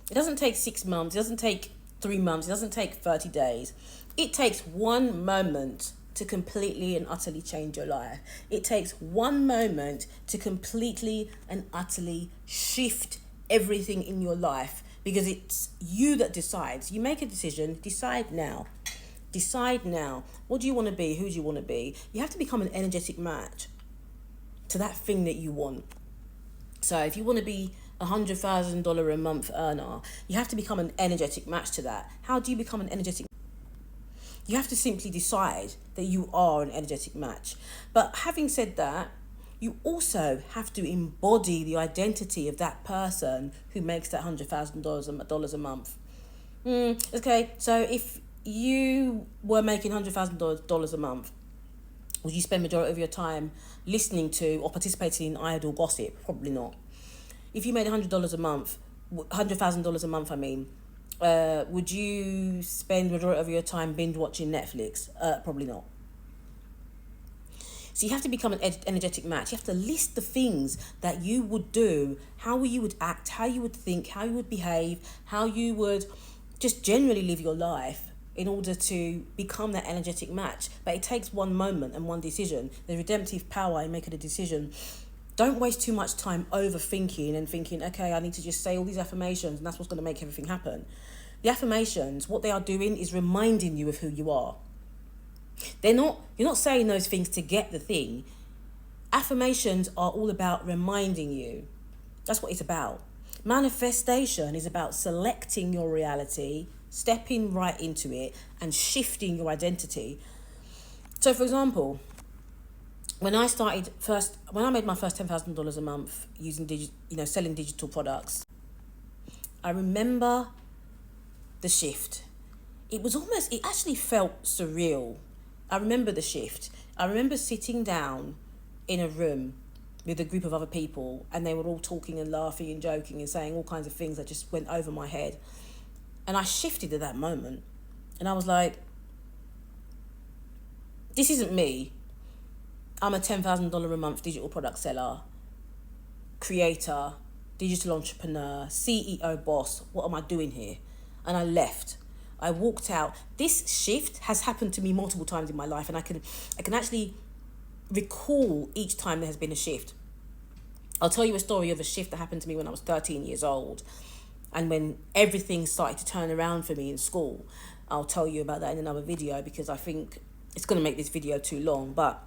It doesn't take 6 months. It doesn't take 3 months. It doesn't take 30 days. It takes one moment to completely and utterly change your life. It takes one moment to completely and utterly shift everything in your life, because it's you that decides. You make a decision, decide now. Decide now. What do you want to be? Who do you want to be? You have to become an energetic match to that thing that you want. So if you want to be $100,000 a month earner, you have to become an energetic match to that. How do you become an energetic? You have to simply decide that you are an energetic match. But having said that, you also have to embody the identity of that person who makes that $100,000 a month. Okay, so if you were making $100,000 a month, would you spend majority of your time listening to or participating in idle gossip? Probably not. If you made $100 a month, $100,000 a month, would you spend majority of your time binge watching Netflix? Probably not. So you have to become an energetic match. You have to list the things that you would do, how you would act, how you would think, how you would behave, how you would just generally live your life in order to become that energetic match. But it takes one moment and one decision. The redemptive power in making a decision. Don't waste too much time overthinking and thinking, okay, I need to just say all these affirmations and that's what's going to make everything happen. The affirmations, what they are doing is reminding you of who you are. You're not saying those things to get the thing. Affirmations are all about reminding you. That's what it's about. Manifestation is about selecting your reality, stepping right into it, and shifting your identity. So for example, when I made my first $10,000 a month using selling digital products, I remember the shift. It actually felt surreal. I remember the shift. I remember sitting down in a room with a group of other people, and they were all talking and laughing and joking and saying all kinds of things that just went over my head. And I shifted at that moment. And I was like, this isn't me. I'm a $10,000 a month digital product seller, creator, digital entrepreneur, CEO, boss. What am I doing here? And I left. I walked out. This shift has happened to me multiple times in my life, and I can actually recall each time there has been a shift. I'll tell you a story of a shift that happened to me when I was 13 years old, and when everything started to turn around for me in school. I'll tell you about that in another video, because I think it's going to make this video too long, but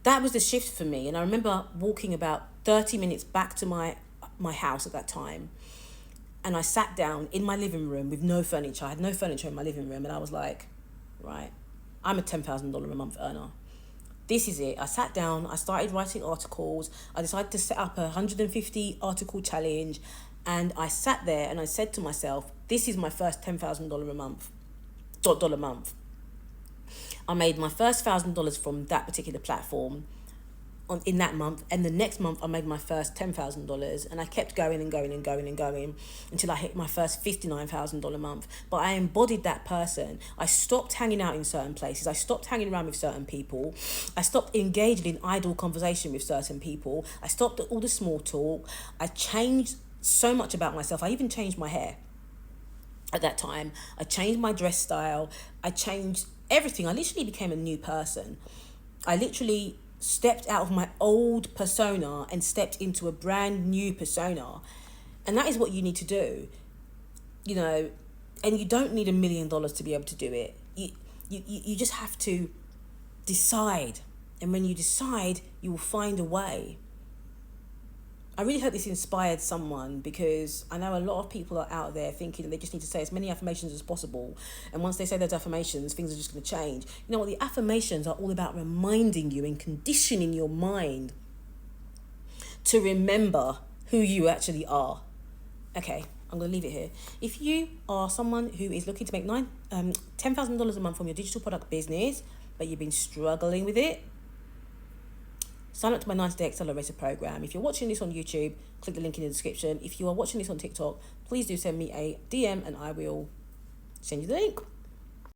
that was the shift for me. And I remember walking about 30 minutes back to my house at that time, and I sat down in my living room with no furniture. I had no furniture in my living room, and I was like, right, I'm a $10,000 a month earner. This is it. I sat down, I started writing articles. I decided to set up a 150 article challenge, and I sat there and I said to myself, this is my first $10,000 a month. Dollar month. I made my first $1,000 from that particular platform in that month, and the next month I made my first $10,000, and I kept going and going and going and going until I hit my first $59,000 month. But I embodied that person. I stopped hanging out in certain places. I stopped hanging around with certain people. I stopped engaging in idle conversation with certain people. I stopped all the small talk. I changed so much about myself. I even changed my hair at that time. I changed my dress style. I changed everything. I literally became a new person. I literally stepped out of my old persona and stepped into a brand new persona. And that is what you need to do, and you don't need $1 million to be able to do it. You just have to decide. And when you decide, you will find a way. I really hope this inspired someone, because I know a lot of people are out there thinking they just need to say as many affirmations as possible. And once they say those affirmations, things are just going to change. You know what? The affirmations are all about reminding you and conditioning your mind to remember who you actually are. Okay, I'm going to leave it here. If you are someone who is looking to make $10,000 a month from your digital product business, but you've been struggling with it, sign up to my 90-day accelerator program. If you're watching this on YouTube, click the link in the description. If you are watching this on TikTok, please do send me a DM and I will send you the link.